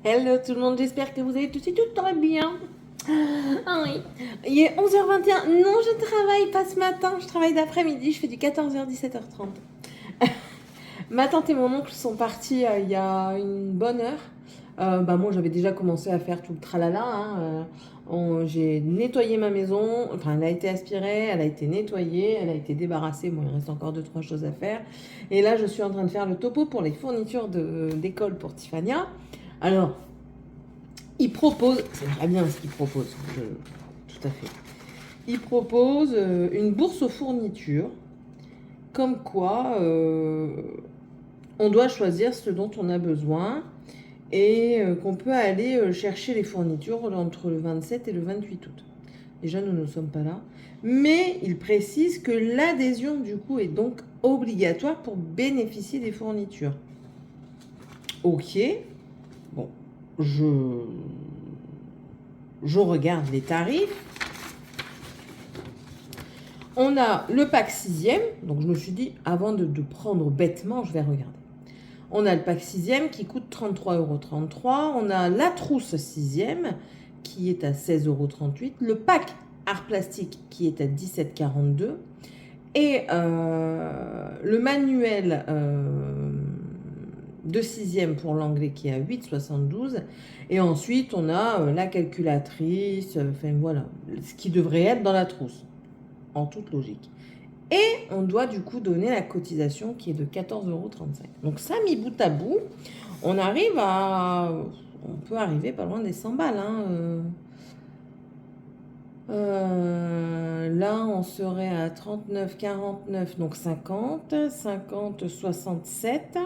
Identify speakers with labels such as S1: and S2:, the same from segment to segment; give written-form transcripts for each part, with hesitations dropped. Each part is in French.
S1: Hello tout le monde, j'espère que vous allez tous et toutes très bien. Ah oui, il est 11h21. Non, je travaille pas ce matin, je travaille d'après-midi, je fais du 14h 17h30. Ma tante et mon oncle sont partis il y a une bonne heure. Moi j'avais déjà commencé à faire tout le tralala. J'ai nettoyé ma maison, enfin elle a été aspirée, elle a été nettoyée, elle a été débarrassée. Bon, il reste encore 2-3 choses à faire. Et là je suis en train de faire le topo pour les fournitures d'école pour Tiffania. Alors, il propose, c'est très bien ce qu'il propose, tout à fait. Il propose une bourse aux fournitures, comme quoi on doit choisir ce dont on a besoin et qu'on peut aller chercher les fournitures entre le 27 et le 28 août. Déjà, nous ne sommes pas là. Mais il précise que l'adhésion, du coup, est donc obligatoire pour bénéficier des fournitures. Ok. Bon, je regarde les tarifs. On a le pack 6e, donc je me suis dit, avant de prendre bêtement, je vais regarder. On a le pack 6e qui coûte 33,33 €. On a la trousse 6e qui est à 16,38 €. Le pack art plastique qui est à 17,42 €. Et le manuel de 6e pour l'anglais qui est à 8,72 €. Et ensuite, on a la calculatrice, enfin voilà, ce qui devrait être dans la trousse, en toute logique. Et on doit du coup donner la cotisation qui est de 14,35 €. Donc ça, mis bout à bout, on peut arriver pas loin des 100 balles. Là, on serait à 39,49, donc 50, 50, 67.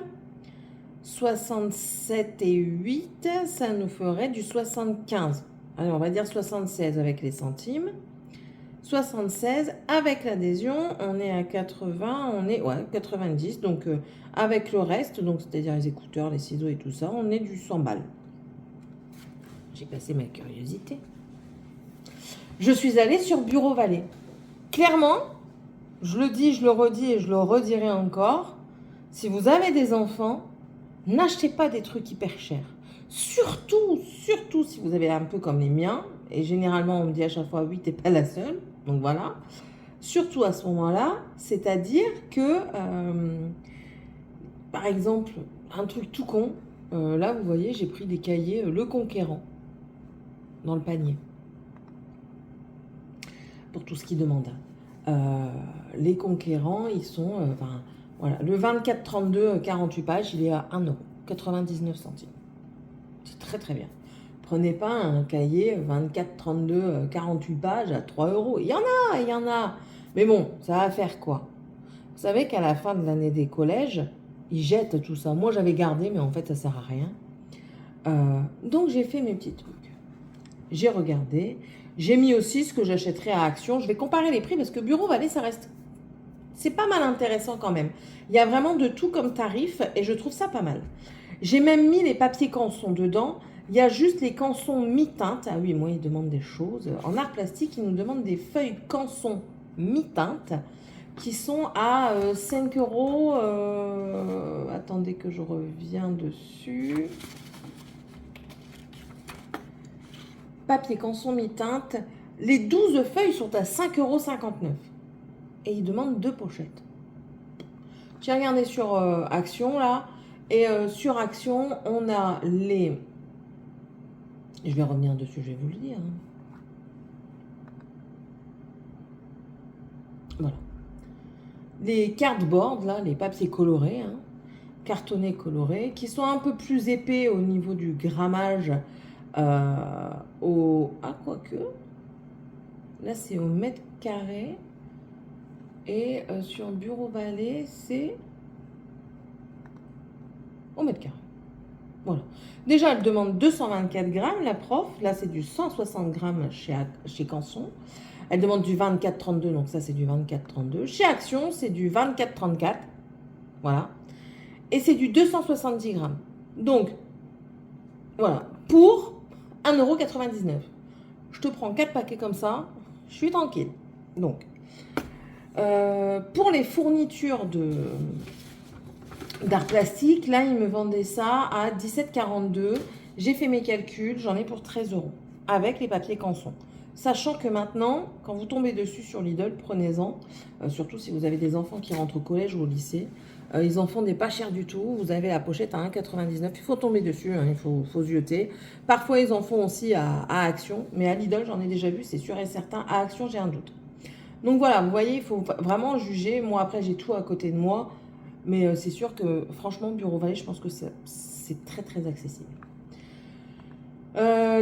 S1: 67 et 8, ça nous ferait du 75. Allez, on va dire 76 avec les centimes. 76 avec l'adhésion, on est à 80, on est 90. Donc avec le reste, donc c'est-à-dire les écouteurs, les ciseaux et tout ça, on est du 100 balles. J'ai passé ma curiosité. Je suis allée sur Bureau Vallée. Clairement, je le dis, je le redis et je le redirai encore. Si vous avez des enfants, n'achetez pas des trucs hyper chers. Surtout si vous avez un peu comme les miens. Et généralement, on me dit à chaque fois, oui, t'es pas la seule. Donc voilà. Surtout à ce moment-là, c'est-à-dire que, par exemple, un truc tout con, là, vous voyez, j'ai pris des cahiers Le Conquérant dans le panier. Pour tout ce qui demande. Les Conquérants, ils sont, voilà, le 24-32, 48 pages, il est à 1,99 €. C'est très très bien. Prenez pas un cahier 24, 32, 48 pages à 3 €. Il y en a. Mais bon, ça va faire quoi? Vous savez qu'à la fin de l'année des collèges, ils jettent tout ça. Moi, j'avais gardé, mais en fait, ça sert à rien. Donc, j'ai fait mes petits trucs. J'ai regardé. J'ai mis aussi ce que j'achèterais à Action. Je vais comparer les prix parce que Bureau Vallée, ça reste... C'est pas mal intéressant quand même. Il y a vraiment de tout comme tarif et je trouve ça pas mal. J'ai même mis les papiers canson dedans. Il y a juste les cansons mi-teinte. Ah oui, moi, ils demandent des choses. En art plastique, ils nous demandent des feuilles canson mi-teinte qui sont à 5 €. Attendez que je reviens dessus. Papier canson mi-teinte. Les 12 feuilles sont à 5,59 €. Et ils demandent 2 pochettes. J'ai regardé sur Action là. Et sur Action, on a les... Je vais revenir dessus, je vais vous le dire. Voilà. Les cardboards, là, les papiers colorés, cartonnés colorés, qui sont un peu plus épais au niveau du grammage. Ah, quoique. Là, c'est au mètre carré. Et sur Bureau Vallée, c'est au mètre carré. Voilà. Déjà, elle demande 224 grammes, la prof. Là, c'est du 160 grammes chez Canson. Elle demande du 24,32, donc ça, c'est du 24,32. Chez Action, c'est du 24,34. Voilà. Et c'est du 270 grammes. Donc, voilà. Pour 1,99 €. Je te prends 4 paquets comme ça, je suis tranquille. Donc, pour les fournitures d'art plastique, là, ils me vendaient ça à 17,42 € J'ai fait mes calculs, j'en ai pour 13 euros avec les papiers canson. Sachant que maintenant, quand vous tombez dessus sur Lidl, prenez-en, surtout si vous avez des enfants qui rentrent au collège ou au lycée. Ils en font des pas chers du tout. Vous avez la pochette à 1,99. Il faut tomber dessus, hein, il faut se jeter. Parfois, ils en font aussi à Action. Mais à Lidl, j'en ai déjà vu, c'est sûr et certain. À Action, j'ai un doute. Donc voilà, vous voyez, il faut vraiment juger. Moi, après, j'ai tout à côté de moi. Mais c'est sûr que, franchement, Bureau Vallée, je pense que c'est très, très accessible.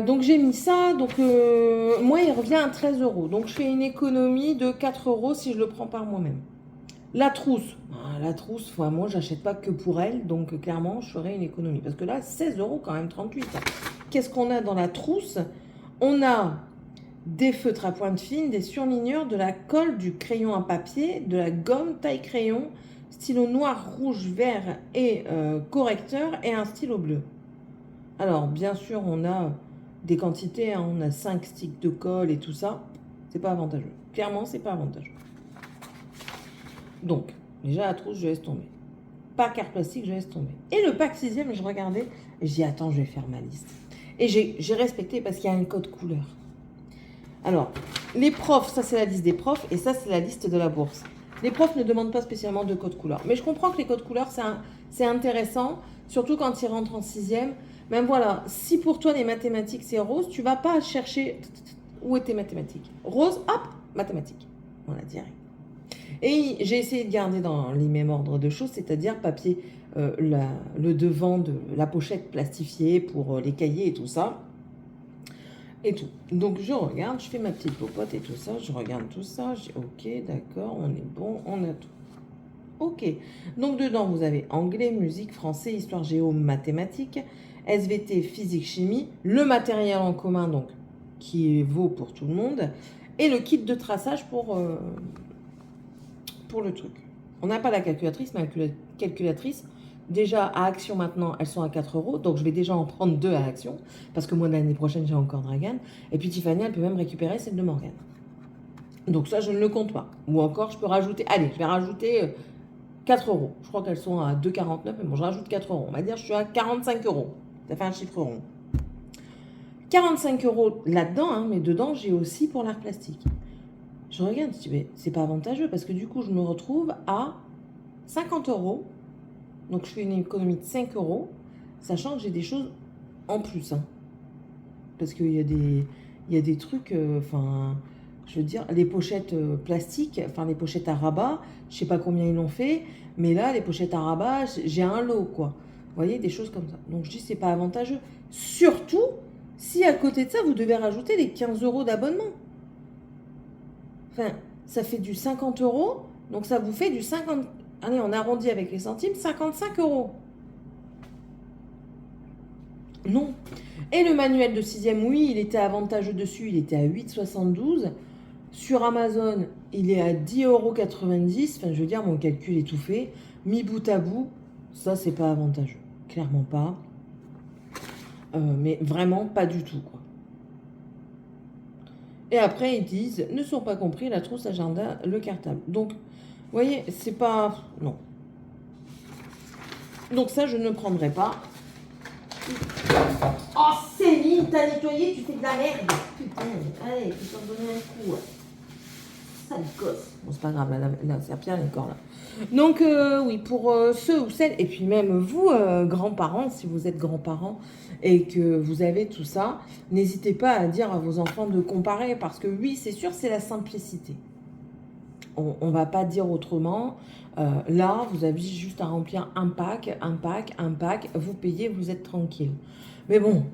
S1: Donc j'ai mis ça, donc moi il revient à 13 euros. Donc je fais une économie de 4 euros si je le prends par moi-même. La trousse, la trousse, enfin, moi j'achète pas que pour elle, donc clairement je ferai une économie. Parce que là, 16 euros quand même, 38. Qu'est-ce qu'on a dans la trousse? On a des feutres à pointe fine, des surligneurs, de la colle, du crayon à papier, de la gomme taille-crayon, stylo noir, rouge, vert et correcteur et un stylo bleu. Alors, bien sûr, on a des quantités, hein, on a 5 sticks de colle et tout ça. C'est pas avantageux. Clairement, c'est pas avantageux. Donc, déjà, la trousse, je laisse tomber. Pas carte plastique, je laisse tomber. Et le pack 6e, je regardais, et je dis, attends, je vais faire ma liste. Et j'ai respecté parce qu'il y a un code couleur. Alors, les profs, ça c'est la liste des profs, et ça c'est la liste de la bourse. Les profs ne demandent pas spécialement de code couleur. Mais je comprends que les codes couleurs, c'est intéressant, surtout quand ils rentrent en 6e. Même voilà, si pour toi les mathématiques c'est rose, tu vas pas chercher où est tes mathématiques. Rose, hop, mathématiques. Voilà, direct. Et j'ai essayé de garder dans les mêmes ordres de choses, c'est-à-dire papier, le devant de la pochette plastifiée pour les cahiers et tout ça. Et tout. Donc je regarde, je fais ma petite popote et tout ça, je regarde tout ça, je dis ok, d'accord, on est bon, on a tout. Ok. Donc dedans, vous avez anglais, musique, français, histoire, géo, mathématiques, SVT, physique, chimie, le matériel en commun, donc, qui vaut pour tout le monde, et le kit de traçage pour le truc. On n'a pas la calculatrice, mais la calculatrice, déjà à Action maintenant, elles sont à 4 euros, donc je vais déjà en prendre 2 à Action, parce que moi l'année prochaine j'ai encore Dragan, et puis Tiffany elle peut même récupérer celle de Morgane. Donc ça je ne le compte pas. Ou encore je peux rajouter, allez je vais rajouter 4 euros. Je crois qu'elles sont à 2,49, mais bon je rajoute 4 euros. On va dire je suis à 45 euros. Ça fait un chiffre rond. 45 euros là-dedans, hein, mais dedans j'ai aussi pour l'art plastique. Je regarde, je dis, mais c'est pas avantageux parce que du coup, je me retrouve à 50 euros. Donc, je fais une économie de 5 euros, sachant que j'ai des choses en plus. Hein. Parce qu'il y a des trucs, enfin, je veux dire, les pochettes plastiques, enfin, les pochettes à rabat, je sais pas combien ils l'ont fait, mais là, les pochettes à rabat, j'ai un lot, quoi. Vous voyez, des choses comme ça. Donc, je dis, c'est pas avantageux. Surtout si à côté de ça, vous devez rajouter les 15 euros d'abonnement. Enfin, ça fait du 50 euros, donc ça vous fait du 50... Allez, on arrondit avec les centimes, 55 euros. Non. Et le manuel de 6e, oui, il était avantageux dessus, il était à 8,72. Sur Amazon, il est à 10,90 €. Enfin, je veux dire, mon calcul est tout fait. Mis bout à bout, ça, c'est pas avantageux. Clairement pas. Mais vraiment pas du tout, quoi. Et après, ils disent, ne sont pas compris la trousse agenda, le cartable. Donc, vous voyez, c'est pas... Non. Donc ça, je ne prendrai pas. Oh, Céline, t'as nettoyé, tu fais de la merde. Putain, allez, tu t'en donner un coup. Sale gosse. Bon, c'est pas grave, la serpillère, elle est encore là. Donc, oui, pour ceux ou celles, et puis même vous, grands-parents, si vous êtes grands-parents et que vous avez tout ça, n'hésitez pas à dire à vos enfants de comparer, parce que oui, c'est sûr, c'est la simplicité. On ne va pas dire autrement. Là, vous avez juste à remplir un pack, vous payez, vous êtes tranquille. Mais bon,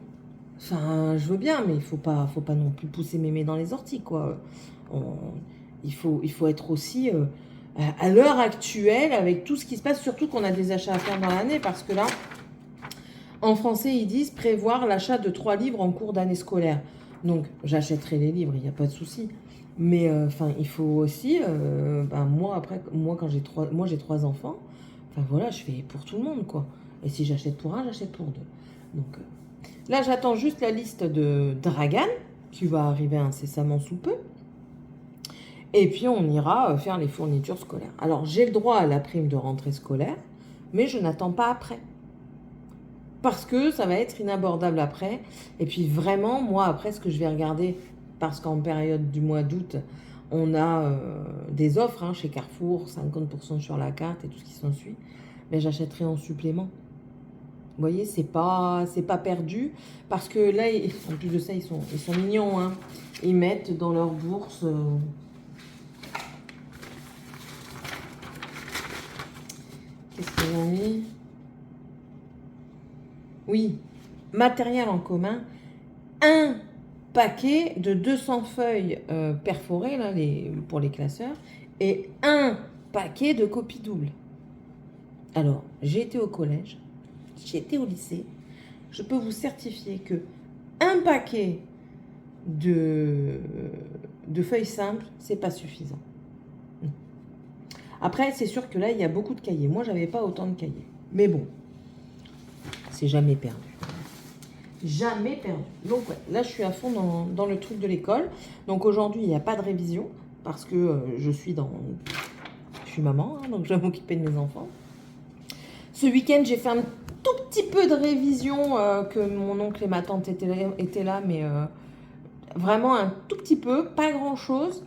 S1: enfin, je veux bien, mais il faut pas non plus pousser mémé dans les orties, quoi. Il faut être aussi à l'heure actuelle avec tout ce qui se passe, surtout qu'on a des achats à faire dans l'année, parce que là, en français, ils disent prévoir l'achat de 3 livres en cours d'année scolaire. Donc, j'achèterai les livres, il n'y a pas de souci. Mais enfin, il faut aussi, moi quand j'ai 3 enfants, enfin voilà, je fais pour tout le monde, quoi. Et si j'achète pour un, j'achète pour 2. Donc là, j'attends juste la liste de Dragan, qui va arriver incessamment sous peu. Et puis, on ira faire les fournitures scolaires. Alors, j'ai le droit à la prime de rentrée scolaire, mais je n'attends pas après. parce que ça va être inabordable après. Et puis vraiment, moi, après, ce que je vais regarder, parce qu'en période du mois d'août, on a des offres chez Carrefour, 50% sur la carte et tout ce qui s'ensuit, mais j'achèterai en supplément. Vous voyez, c'est pas perdu, parce que là, en plus de ça, ils sont mignons. Hein. Ils mettent dans leur bourse... Qu'est-ce qu'ils ont mis? Oui, matériel en commun. Un paquet de 200 feuilles perforées là, pour les classeurs et un paquet de copies doubles. Alors, j'ai été au collège, j'ai été au lycée. Je peux vous certifier que un paquet de feuilles simples, c'est pas suffisant. Après, c'est sûr que là, il y a beaucoup de cahiers. Moi, j'avais pas autant de cahiers. Mais bon, c'est jamais perdu. Jamais perdu. Donc ouais, là, je suis à fond dans le truc de l'école. Donc aujourd'hui, il n'y a pas de révision parce que je suis maman, hein, donc je vais m'occuper de mes enfants. Ce week-end, j'ai fait un tout petit peu de révision que mon oncle et ma tante étaient là, mais vraiment un tout petit peu, pas grand-chose.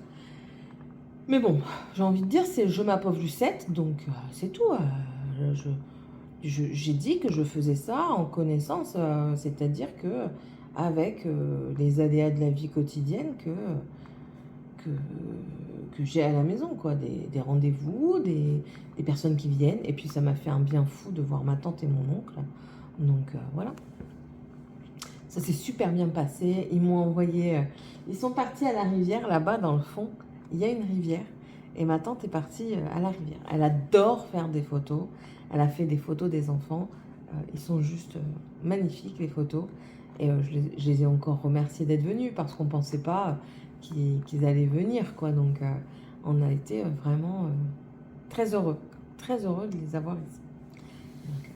S1: Mais bon, j'ai envie de dire, c'est le jeu ma pauvre Lucette, donc c'est tout. J'ai dit que je faisais ça en connaissance, c'est-à-dire que avec les aléas de la vie quotidienne que j'ai à la maison, quoi, des rendez-vous, des personnes qui viennent, et puis ça m'a fait un bien fou de voir ma tante et mon oncle, donc voilà. Ça s'est super bien passé, ils m'ont envoyé, ils sont partis à la rivière, là-bas dans le fond, il y a une rivière, et ma tante est partie à la rivière. Elle adore faire des photos. Elle a fait des photos des enfants. Ils sont juste magnifiques, les photos. Et je les ai encore remerciés d'être venus parce qu'on ne pensait pas qu'ils allaient venir, quoi. Donc, on a été vraiment très heureux de les avoir ici. Donc,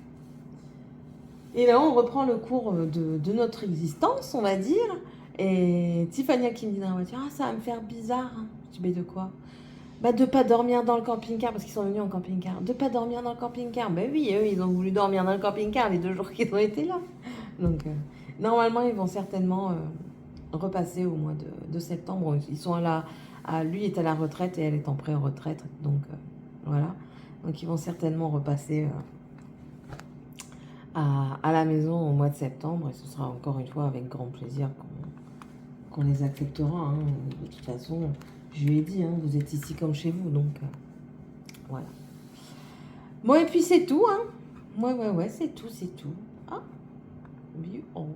S1: et là, on reprend le cours de notre existence, on va dire. Et Tiffania qui me dit dans la voiture, ah, ça va me faire bizarre. Je dis, mais de quoi? Bah, de pas dormir dans le camping-car, parce qu'ils sont venus en camping-car. De pas dormir dans le camping-car. Ben oui, eux, ils ont voulu dormir dans le camping-car les 2 jours qu'ils ont été là. Donc, normalement, ils vont certainement repasser au mois de septembre. Ils sont lui est à la retraite et elle est en pré-retraite. Donc, voilà. Donc, ils vont certainement repasser à la maison au mois de septembre. Et ce sera encore une fois avec grand plaisir qu'on les acceptera. Hein. De toute façon... Je lui ai dit, hein, vous êtes ici comme chez vous, donc voilà. Bon, et puis c'est tout, hein. Ouais, c'est tout. Ah, oh.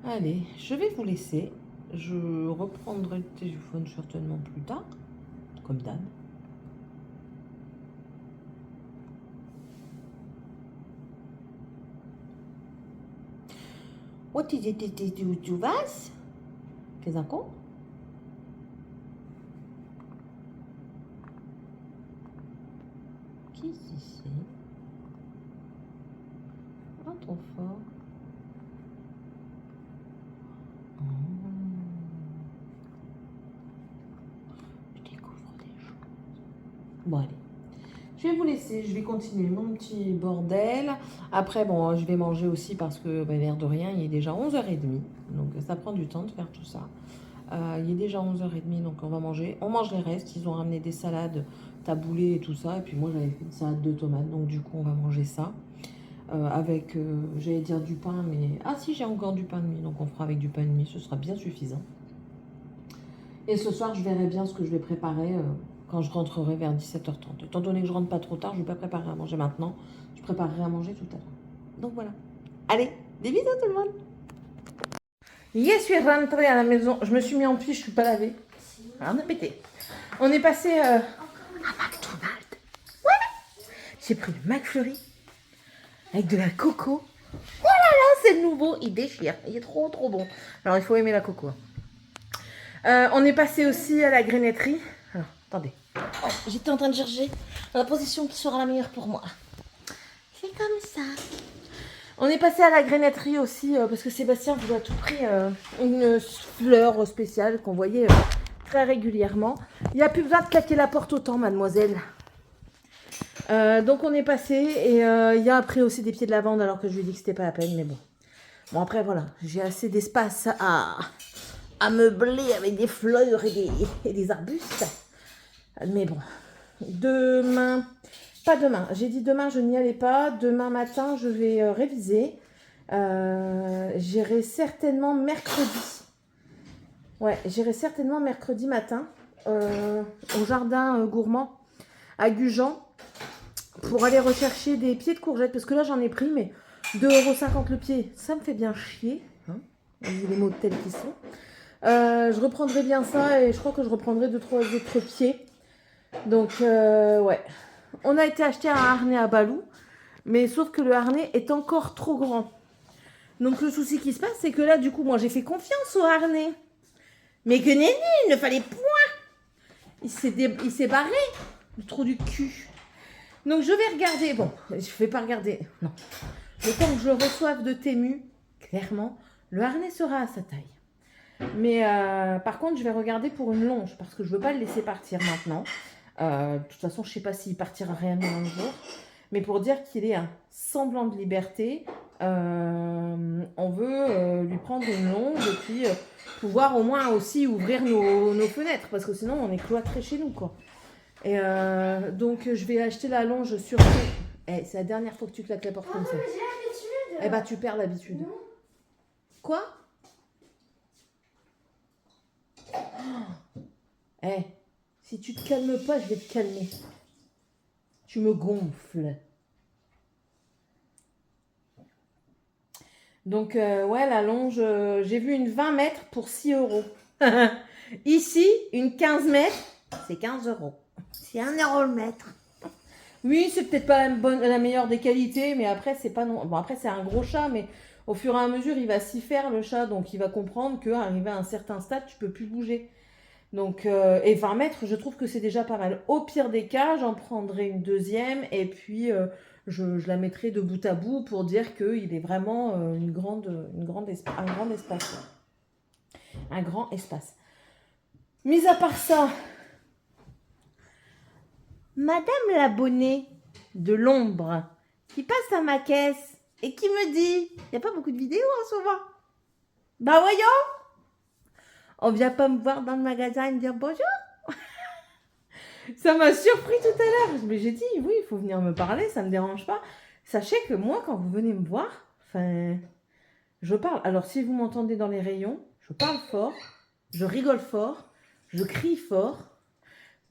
S1: Allez, je vais vous laisser. Je reprendrai le téléphone certainement plus tard, comme d'hab. What is it du was? Qu'est-ce qu'on? Qui c'est ici? Pas trop fort. Je découvre des choses. Bon, allez. Je vais vous laisser, je vais continuer mon petit bordel. Après, bon, je vais manger aussi parce que, l'air de rien, il est déjà 11h30. Donc, ça prend du temps de faire tout ça. Il est déjà 11h30, donc on va manger. On mange les restes. Ils ont ramené des salades taboulées et tout ça. Et puis moi, j'avais fait une salade de tomates. Donc, du coup, on va manger ça. Avec, j'allais dire du pain, mais... Ah si, j'ai encore du pain de mie. Donc, on fera avec du pain de mie. Ce sera bien suffisant. Et ce soir, je verrai bien ce que je vais préparer quand je rentrerai vers 17h30. Étant donné que je rentre pas trop tard, je ne vais pas préparer à manger maintenant. Je préparerai à manger tout à l'heure. Donc, voilà. Allez, des bisous tout le monde. Je suis rentrée à la maison. Je me suis mis en pli, je suis pas lavée. Rien à péter. On est passé à McDonald's. Ouais. J'ai pris le McFlurry avec de la coco. Oh là là, c'est nouveau. Il déchire. Il est trop bon. Alors, il faut aimer la coco. On est passé aussi à la grenetterie. Alors, attendez. Oh, j'étais en train de chercher la position qui sera la meilleure pour moi. C'est comme ça. On est passé à la grenetterie aussi parce que Sébastien voulait à tout prix une fleur spéciale qu'on voyait très régulièrement. Il n'y a plus besoin de claquer la porte autant, mademoiselle. Donc on est passé et il y a après aussi des pieds de lavande alors que je lui ai dit que c'était pas la peine, mais bon. Bon après voilà, j'ai assez d'espace à meubler avec des fleurs et des arbustes. Mais bon, demain, pas demain, j'ai dit demain je n'y allais pas, demain matin je vais réviser. J'irai certainement mercredi. Ouais, j'irai certainement mercredi matin au jardin gourmand à Gujan pour aller rechercher des pieds de courgettes. Parce que là, j'en ai pris, mais 2,50 € le pied, ça me fait bien chier. Hein, vu les mots tels qu'ils sont. Je reprendrai bien ça et je crois que je reprendrai 2-3 autres pieds. Donc, ouais. On a été acheter un harnais à Balou, mais sauf que le harnais est encore trop grand. Donc, le souci qui se passe, c'est que là, du coup, moi, j'ai fait confiance au harnais. Mais que nenni, il ne fallait point. Il s'est barré, le trou du cul. Donc je vais regarder, bon, je ne vais pas regarder, non. Le temps que je reçoive de Temu, clairement, le harnais sera à sa taille. Mais par contre, je vais regarder pour une longe, parce que je ne veux pas le laisser partir maintenant. De toute façon, je ne sais pas s'il partira réellement un jour. Mais pour dire qu'il est un semblant de liberté, on veut lui prendre une longe et puis pouvoir au moins aussi ouvrir nos fenêtres, parce que sinon on est cloîtrés chez nous, quoi. Et donc je vais acheter la longe sur... c'est la dernière fois que tu claques la porte comme ça.
S2: Mais j'ai l'habitude.
S1: Eh bah tu perds l'habitude.
S2: Non.
S1: Quoi? Si tu te calmes pas, je vais te calmer. Tu me gonfles. Donc ouais, la longe, j'ai vu une 20 mètres pour 6 €. Ici, une 15 mètres, c'est 15 €.
S2: C'est 1 € le mètre.
S1: Oui, c'est peut-être pas la meilleure des qualités, mais après, c'est pas non. Bon, après, c'est un gros chat, mais au fur et à mesure, il va s'y faire, le chat. Donc, il va comprendre qu'arrivé à un certain stade, tu peux plus bouger. Donc, et 20 mètres, je trouve que c'est déjà pas mal. Au pire des cas, j'en prendrai une deuxième et puis je la mettrai de bout à bout pour dire qu'il est vraiment un grand espace. Un grand espace. Mis à part ça, Madame l'abonnée de l'ombre qui passe à ma caisse et qui me dit, il n'y a pas beaucoup de vidéos en ce moment. Bah voyons, on vient pas me voir dans le magasin et me dire bonjour. Ça m'a surpris tout à l'heure. Mais j'ai dit, oui, il faut venir me parler, ça ne me dérange pas. Sachez que moi, quand vous venez me voir, je parle. Alors, si vous m'entendez dans les rayons, je parle fort, je rigole fort, je crie fort.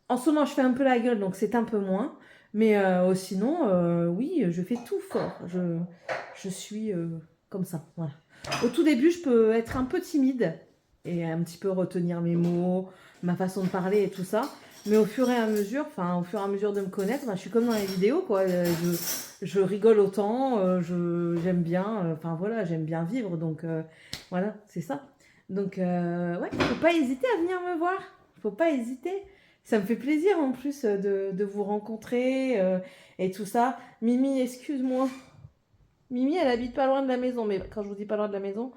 S1: En ce moment, je fais un peu la gueule, donc c'est un peu moins. Mais sinon, oui, je fais tout fort. Je suis comme ça, voilà. Au tout début, je peux être un peu timide et un petit peu retenir mes mots, ma façon de parler et tout ça. Mais au fur et à mesure de me connaître, je suis comme dans les vidéos, quoi. Je rigole autant, j'aime bien, voilà, j'aime bien vivre. Donc voilà, c'est ça. Donc ouais, faut pas hésiter à venir me voir. Faut pas hésiter. Ça me fait plaisir en plus de vous rencontrer et tout ça. Mimi, excuse-moi. Mimi, elle habite pas loin de la maison. Mais quand je vous dis pas loin de la maison,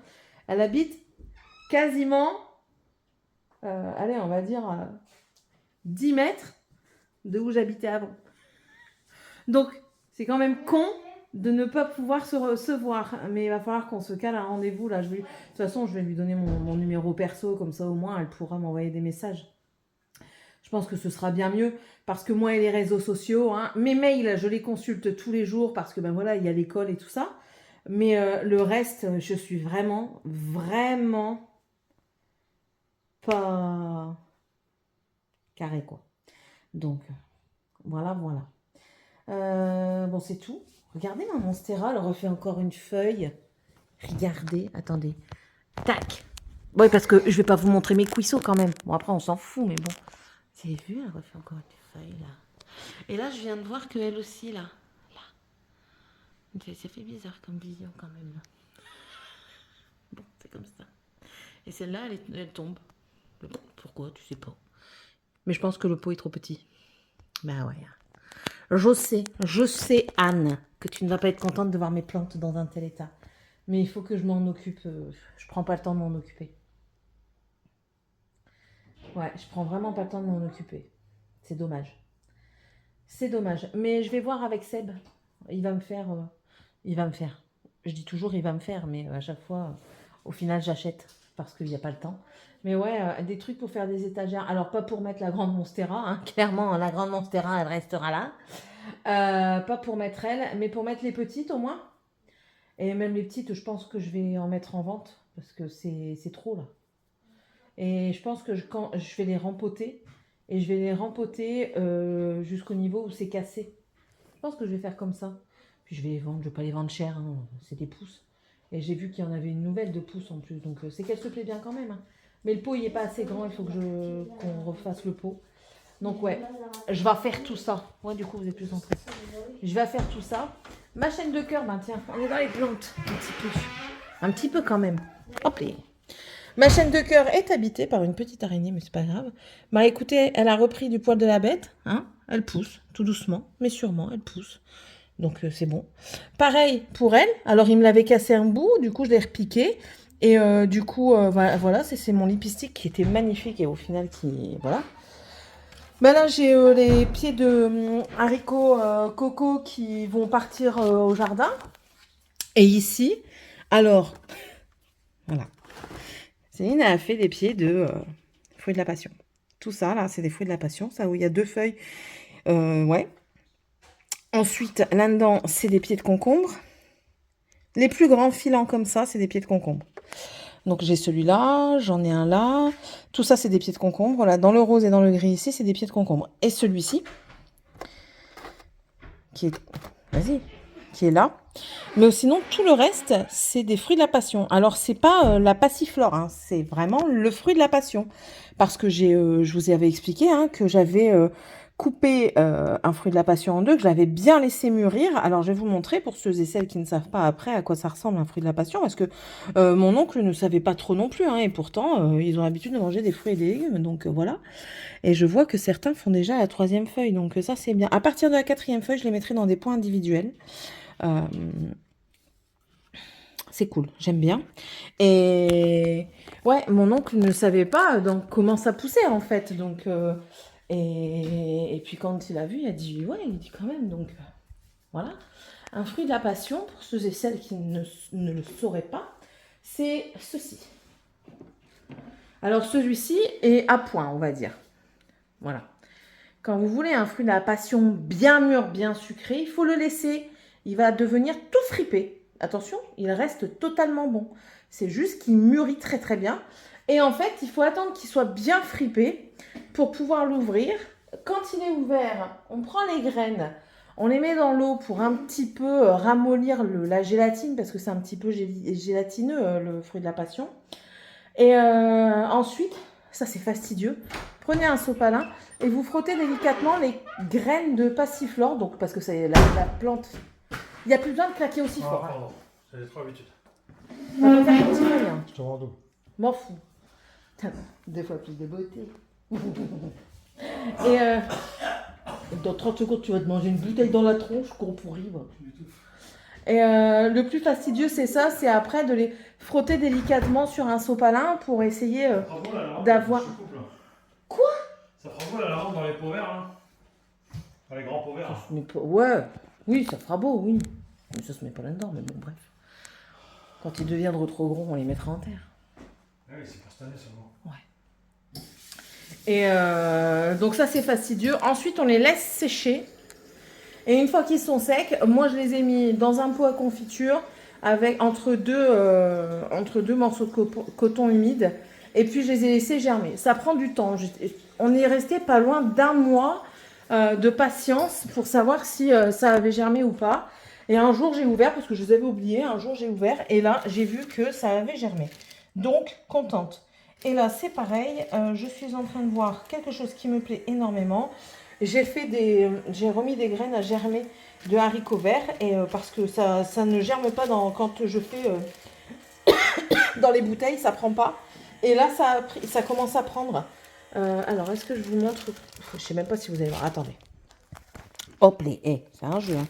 S1: elle habite quasiment, allez, on va dire 10 mètres de où j'habitais avant. Donc, c'est quand même con de ne pas pouvoir se voir. Mais il va falloir qu'on se cale un rendez-vous. Là. De toute façon, je vais lui donner mon numéro perso. Comme ça, au moins, elle pourra m'envoyer des messages. Je pense que ce sera bien mieux parce que moi et les réseaux sociaux, mes mails, je les consulte tous les jours parce que ben voilà, il y a l'école et tout ça. Mais le reste, je suis vraiment pas carré quoi. Donc voilà. Bon, c'est tout. Regardez ma monstera, elle refait encore une feuille. Regardez, attendez. Tac. Oui, parce que je vais pas vous montrer mes cuisseaux quand même. Bon, après, on s'en fout, mais bon. Vous avez vu, elle refait encore une feuille, là. Et là, je viens de voir qu'elle aussi, là. Ça fait bizarre comme vision, quand même. Bon, c'est comme ça. Et celle-là, elle tombe. Pourquoi, tu sais pas. Mais je pense que le pot est trop petit. Bah ouais. Je sais, Anne, que tu ne vas pas être contente de voir mes plantes dans un tel état. Mais il faut que je m'en occupe. Je prends pas le temps de m'en occuper. Ouais, je prends vraiment pas le temps de m'en occuper. C'est dommage. C'est dommage. Mais je vais voir avec Seb. Il va me faire... il va me faire. Je dis toujours il va me faire, mais à chaque fois, au final, j'achète parce qu'il n'y a pas le temps. Mais ouais, des trucs pour faire des étagères. Alors, pas pour mettre la grande Monstera. Hein. Clairement, la grande Monstera, elle restera là. Pas pour mettre elle, mais pour mettre les petites au moins. Et même les petites, je pense que je vais en mettre en vente parce que c'est trop là. Et je pense que quand je vais les rempoter, et je vais les rempoter jusqu'au niveau où c'est cassé. Je pense que je vais faire comme ça. Puis je vais les vendre, je vais pas les vendre cher, hein, c'est des pousses. Et j'ai vu qu'il y en avait une nouvelle de pousses en plus, donc c'est qu'elle se plaît bien quand même. Hein. Mais le pot, il est pas assez grand, il faut qu'on refasse le pot. Donc ouais, je vais faire tout ça. Ouais, du coup, vous êtes plus entrés. Je vais faire tout ça. Ma chaîne de cœur, ben tiens, on est dans les plantes, un petit peu. Un petit peu quand même. Hop là. Ma chaîne de cœur est habitée par une petite araignée, mais c'est pas grave. Bah écoutez, elle a repris du poil de la bête. Hein, elle pousse, tout doucement, mais sûrement, elle pousse. Donc c'est bon. Pareil pour elle. Alors il me l'avait cassé un bout, du coup je l'ai repiqué. Et du coup, voilà, c'est mon lipstick qui était magnifique et au final qui... Voilà. Ben là j'ai les pieds de haricots coco qui vont partir au jardin. Et ici, alors, voilà. Céline a fait des pieds de fruits de la passion. Tout ça, là, c'est des fruits de la passion. Ça, où il y a 2 feuilles. Ouais. Ensuite, là-dedans, c'est des pieds de concombre. Les plus grands filants comme ça, c'est des pieds de concombre. Donc, j'ai celui-là, j'en ai un là. Tout ça, c'est des pieds de concombre. Là, dans le rose et dans le gris ici, c'est des pieds de concombre. Et celui-ci, qui est... Vas-y. Qui est là. Mais sinon, tout le reste, c'est des fruits de la passion. Alors, c'est pas la passiflore, hein, c'est vraiment le fruit de la passion. Parce que je vous avais expliqué hein, que j'avais coupé un fruit de la passion en 2, que je l'avais bien laissé mûrir. Alors, je vais vous montrer pour ceux et celles qui ne savent pas après à quoi ça ressemble un fruit de la passion. Parce que mon oncle ne savait pas trop non plus. Hein, et pourtant, ils ont l'habitude de manger des fruits et des légumes. Donc, voilà. Et je vois que certains font déjà la 3e feuille. Donc, ça, c'est bien. À partir de la 4e feuille, je les mettrai dans des points individuels. C'est cool, j'aime bien. Et ouais, mon oncle ne savait pas donc comment ça poussait en fait. Donc et puis quand il a vu, il a dit ouais, il dit quand même. Donc voilà, un fruit de la passion pour ceux et celles qui ne le sauraient pas, c'est ceci. Alors celui-ci est à point, on va dire. Voilà. Quand vous voulez un fruit de la passion bien mûr, bien sucré, il faut le laisser. Il va devenir tout fripé. Attention, il reste totalement bon. C'est juste qu'il mûrit très très bien. Et en fait, il faut attendre qu'il soit bien fripé pour pouvoir l'ouvrir. Quand il est ouvert, on prend les graines, on les met dans l'eau pour un petit peu ramollir la gélatine, parce que c'est un petit peu gélatineux, le fruit de la passion. Et ensuite, ça c'est fastidieux, prenez un sopalin et vous frottez délicatement les graines de passiflore, donc parce que c'est la plante... Il n'y a plus besoin de claquer aussi fort.
S3: Pardon, j'ai trop l'habitude.
S1: Ça peut faire un petit moyen.
S3: Je te rends d'eau.
S1: M'en fous. 2 fois plus de beauté. Et dans 30 secondes, tu vas te manger une bouteille dans la tronche, con pourri. Et le plus fastidieux, c'est ça, c'est après de les frotter délicatement sur un sopalin pour essayer d'avoir... Quoi?
S3: Ça fera beau la lavande dans les pots verts, hein? Dans les grands pots verts.
S1: Ouais, oui, ça fera beau, oui. Mais ça se met pas là-dedans, mais bon, bref. Quand ils deviendront trop gros, on les mettra en terre.
S3: Ah oui, c'est pour cette année seulement.
S1: Ouais. Et donc ça, c'est fastidieux. Ensuite, on les laisse sécher. Et une fois qu'ils sont secs, moi, je les ai mis dans un pot à confiture avec entre deux morceaux de coton humide. Et puis, je les ai laissés germer. Ça prend du temps. On est resté pas loin d'1 mois de patience pour savoir si ça avait germé ou pas. Et un jour, j'ai ouvert, parce que je les avais oubliés, un jour, j'ai ouvert, et là, j'ai vu que ça avait germé. Donc, contente. Et là, c'est pareil, je suis en train de voir quelque chose qui me plaît énormément. J'ai remis des graines à germer de haricots verts, et parce que ça ne germe pas quand je fais dans les bouteilles, ça prend pas. Et là, ça commence à prendre. Alors, est-ce que je vous montre? Je sais même pas si vous allez voir. Attendez. Hop, c'est un jeu. Hein.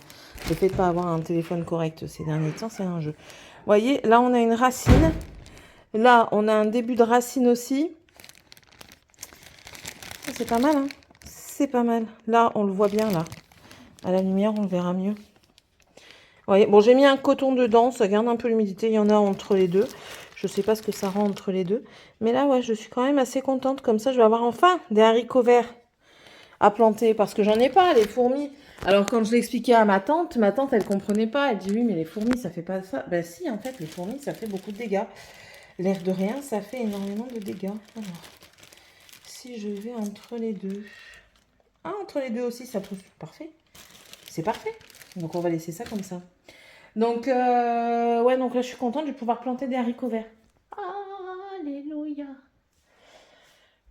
S1: Le fait de pas avoir un téléphone correct ces derniers temps, c'est un jeu. Vous voyez, là, on a une racine. Là, on a un début de racine aussi. C'est pas mal, hein? C'est pas mal. Là, on le voit bien, là. À la lumière, on le verra mieux. Ouais, bon, j'ai mis un coton dedans, ça garde un peu l'humidité. Il y en a entre les deux. Je sais pas ce que ça rend entre les deux. Mais là, ouais, je suis quand même assez contente. Comme ça, je vais avoir enfin des haricots verts à planter. Parce que j'en ai pas, les fourmis. Alors, quand je l'expliquais à ma tante, elle comprenait pas. Elle dit, oui, mais les fourmis, ça fait pas ça. Ben si, en fait, les fourmis, ça fait beaucoup de dégâts. L'air de rien, ça fait énormément de dégâts. Alors, si je vais entre les deux... Ah, entre les deux aussi, ça pousse. Parfait. C'est parfait. Donc, on va laisser ça comme ça. Donc, ouais, donc là, je suis contente de pouvoir planter des haricots verts. Alléluia.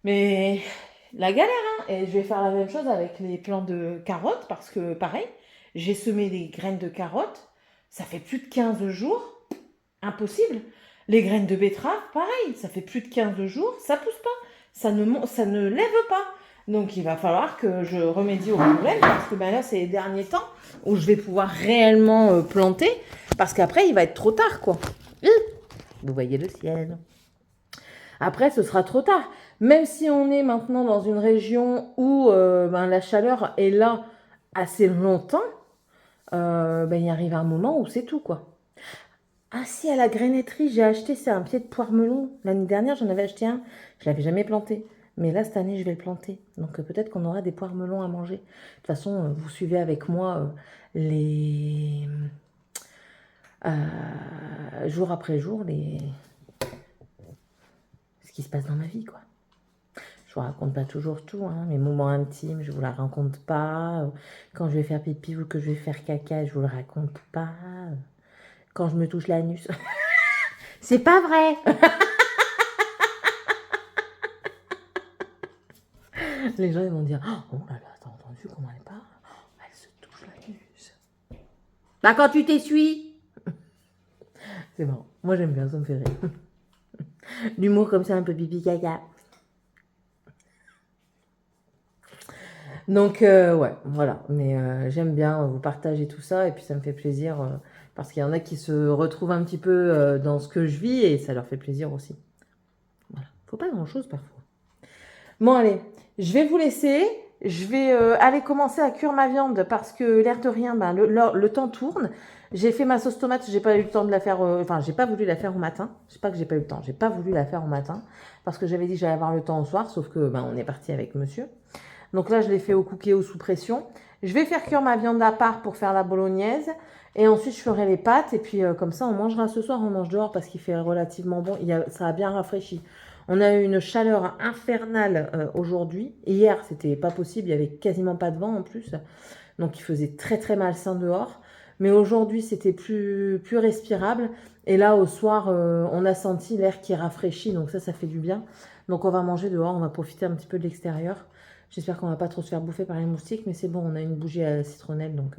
S1: Mais la galère, hein. Et je vais faire la même chose avec les plants de carottes parce que, pareil, j'ai semé des graines de carottes. Ça fait plus de 15 jours. Impossible. Les graines de betterave, pareil, ça fait plus de 15 jours. Ça pousse pas. Ça ne lève pas. Donc, il va falloir que je remédie au problème parce que ben là, c'est les derniers temps où je vais pouvoir réellement planter parce qu'après, il va être trop tard, quoi. Vous voyez le ciel. Après, ce sera trop tard. Même si on est maintenant dans une région où la chaleur est là assez longtemps, il arrive un moment où c'est tout, quoi. Ah si, à la grainetterie, j'ai acheté, c'est un pied de poire melon. L'année dernière, j'en avais acheté un. Je l'avais jamais planté. Mais là, cette année, je vais le planter. Donc peut-être qu'on aura des poires melons à manger. De toute façon, vous suivez avec moi les... jour après jour, ce qui se passe dans ma vie, quoi. Je vous raconte pas toujours tout, hein. Mes moments intimes, je vous la raconte pas. Quand je vais faire pipi ou que je vais faire caca, je vous le raconte pas. Quand je me touche l'anus. C'est pas vrai. Les gens ils vont dire oh là là, t'as entendu comment elle parle? Elle se touche l'anus. Bah quand tu t'essuies. C'est bon. Moi j'aime bien, ça me fait rire. L'humour comme ça, un peu pipi caca. Donc ouais, voilà. Mais j'aime bien vous partager tout ça et puis ça me fait plaisir parce qu'il y en a qui se retrouvent un petit peu dans ce que je vis et ça leur fait plaisir aussi. Voilà. Faut pas grand chose parfois. Bon allez, je vais vous laisser. Je vais aller commencer à cuire ma viande parce que l'air de rien, le temps tourne. J'ai fait ma sauce tomate, j'ai pas eu le temps de la faire, j'ai pas voulu la faire au matin. C'est pas que j'ai pas eu le temps, j'ai pas voulu la faire au matin parce que j'avais dit que j'allais avoir le temps au soir, sauf que on est parti avec monsieur. Donc là, je l'ai fait au cookéo sous pression. Je vais faire cuire ma viande à part pour faire la bolognaise et ensuite je ferai les pâtes et puis comme ça, on mangera ce soir, on mange dehors parce qu'il fait relativement bon. Ça a bien rafraîchi. On a eu une chaleur infernale aujourd'hui. Hier, c'était pas possible, il y avait quasiment pas de vent en plus. Donc il faisait très très malsain dehors. Mais aujourd'hui, c'était plus respirable. Et là, au soir, on a senti l'air qui rafraîchit. Donc ça fait du bien. Donc on va manger dehors, on va profiter un petit peu de l'extérieur. J'espère qu'on va pas trop se faire bouffer par les moustiques. Mais c'est bon, on a une bougie à la citronnelle. Donc,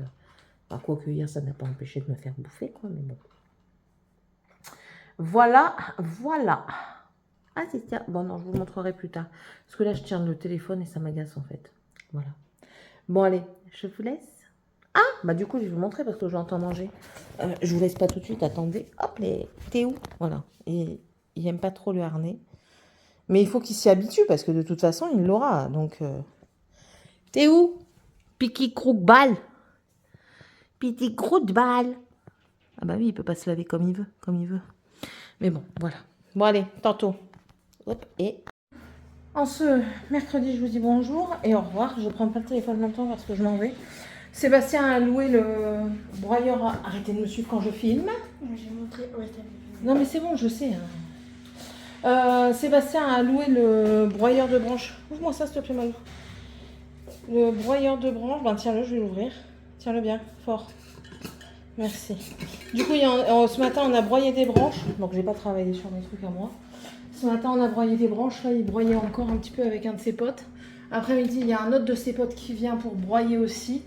S1: quoique hier, ça n'a pas empêché de me faire bouffer, quoi. Mais bon. Voilà, voilà. Ah, c'est ça. Bon, non, je vous le montrerai plus tard. Parce que là, je tiens le téléphone et ça m'agace, en fait. Voilà. Bon, allez, je vous laisse. Ah, bah du coup, je vais vous montrer parce que j'entends manger. Je vous laisse pas tout de suite, attendez. Hop, t'es où? Voilà. Et il aime pas trop le harnais. Mais il faut qu'il s'y habitue parce que de toute façon, il l'aura. Donc, t'es où? Piqui croûte-balle. Piqui croûte-balle. Ah bah oui, il peut pas se laver comme il veut. Mais bon, voilà. Bon, allez, tantôt. Hop, et en ce mercredi, je vous dis bonjour et au revoir. Je ne prends pas le téléphone longtemps parce que je m'en vais. Sébastien a loué le broyeur. Arrêtez de me suivre quand je filme.
S2: J'ai montré. Ouais,
S1: non, mais c'est bon, je sais. Sébastien a loué le broyeur de branches. Ouvre-moi ça, s'il te plaît, Malou. Le broyeur de branches. Ben, tiens-le, je vais l'ouvrir. Tiens-le bien, fort. Merci. Du coup, ce matin, on a broyé des branches. Donc, j'ai pas travaillé sur mes trucs à moi. Ce matin, on a broyé des branches. Là, il broyait encore un petit peu avec un de ses potes. Après-midi, il y a un autre de ses potes qui vient pour broyer aussi.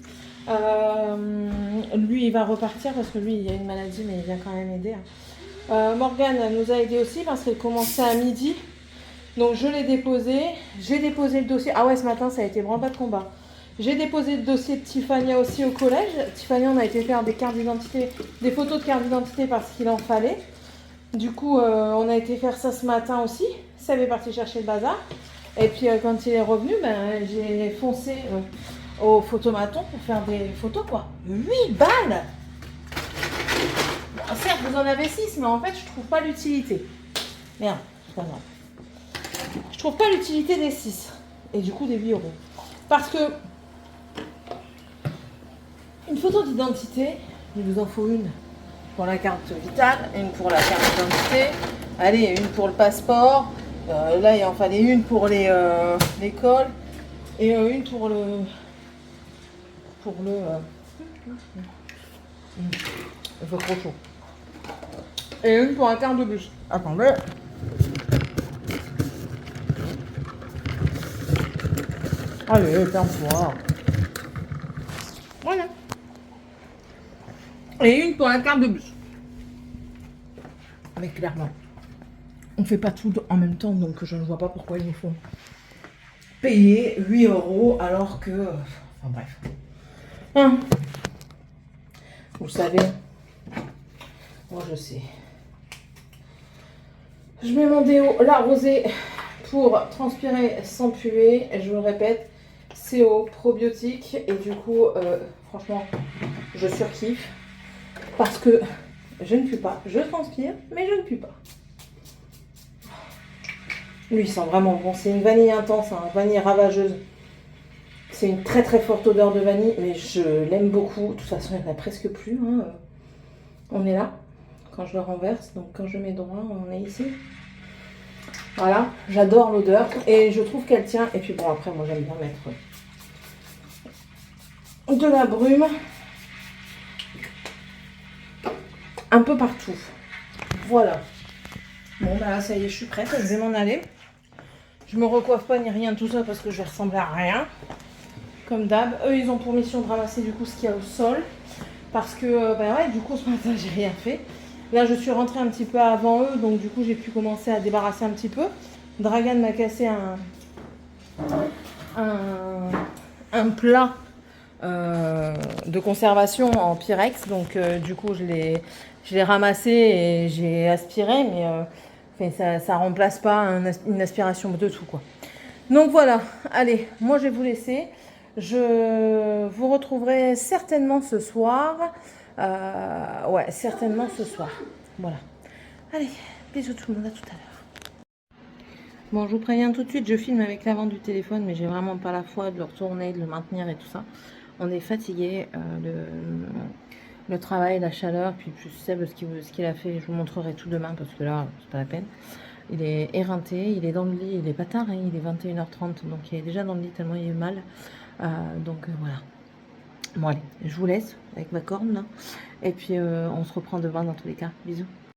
S1: Lui, il va repartir parce que lui, il a une maladie, mais il vient quand même aider. Morgane nous a aidé aussi parce qu'elle commençait à midi. Donc, je l'ai déposé. J'ai déposé le dossier. Ah ouais, ce matin, ça a été branle-bas de combat. J'ai déposé le dossier de Tiffania aussi au collège. Tiffania, on a été faire des cartes d'identité, des photos de cartes d'identité parce qu'il en fallait. Du coup, on a été faire ça ce matin aussi. Ça avait parti chercher le bazar. Et puis, quand il est revenu, j'ai foncé au photomaton pour faire des photos, quoi. 8 balles. Bon, certes, vous en avez 6, mais en fait, je trouve pas l'utilité. Merde, c'est pas grave. Je trouve pas l'utilité des 6. Et du coup, des 8 euros. Parce que une photo d'identité, il vous en faut une pour la carte vitale, une pour la carte d'identité, allez, une pour le passeport. Là, il en fallait une pour l'école et une pour le... il fait trop chaud. Et une pour la carte de bus. Attendez. Allez, ferme-toi. Voilà. Et une pour la carte de bus. Mais clairement, on fait pas tout en même temps, donc je ne vois pas pourquoi ils nous font payer 8 euros alors que... Enfin bref. Hein. Vous savez, moi je sais. Je mets mon déo, la rosée, pour transpirer sans puer. Je vous le répète, CO, probiotique. Et du coup, franchement, je surkiffe. Parce que je ne pue pas. Je transpire, mais je ne pue pas. Lui, il sent vraiment bon. C'est une vanille intense, hein, vanille ravageuse. C'est une très très forte odeur de vanille, mais je l'aime beaucoup. De toute façon, il n'y en a presque plus. Hein. On est là, quand je le renverse. Donc quand je mets droit, on est ici. Voilà, j'adore l'odeur. Et je trouve qu'elle tient. Et puis bon, après, moi, j'aime bien mettre de la brume. Un peu partout. Voilà. Bon, bah là, ça y est, je suis prête. Je vais m'en aller. Je me recoiffe pas ni rien de tout ça parce que je vais ressembler à rien. Comme d'hab. Eux, ils ont pour mission de ramasser du coup ce qu'il y a au sol. Parce que, bah ouais, du coup, ce matin, j'ai rien fait. Là, je suis rentrée un petit peu avant eux. Donc, du coup, j'ai pu commencer à débarrasser un petit peu. Dragan m'a cassé un plat de conservation en Pyrex. Donc, du coup, je l'ai ramassé et j'ai aspiré. Mais ça remplace pas une aspiration de tout, quoi. Donc voilà, allez, moi je vais vous laisser. Je vous retrouverai certainement ce soir. Ouais, certainement ce soir. Voilà. Allez, bisous tout le monde, à tout à l'heure. Bon, je vous préviens tout de suite, je filme avec l'avant du téléphone, mais j'ai vraiment pas la foi de le retourner, de le maintenir et tout ça. On est fatigué, le travail, la chaleur, puis plus Seb, ce qu'il a fait, je vous montrerai tout demain parce que là, c'est pas la peine. Il est éreinté, il est dans le lit, il est pas tard, hein, il est 21h30, donc il est déjà dans le lit tellement il est mal. Voilà. Bon allez, je vous laisse avec ma corne là. Et puis on se reprend demain dans tous les cas. Bisous.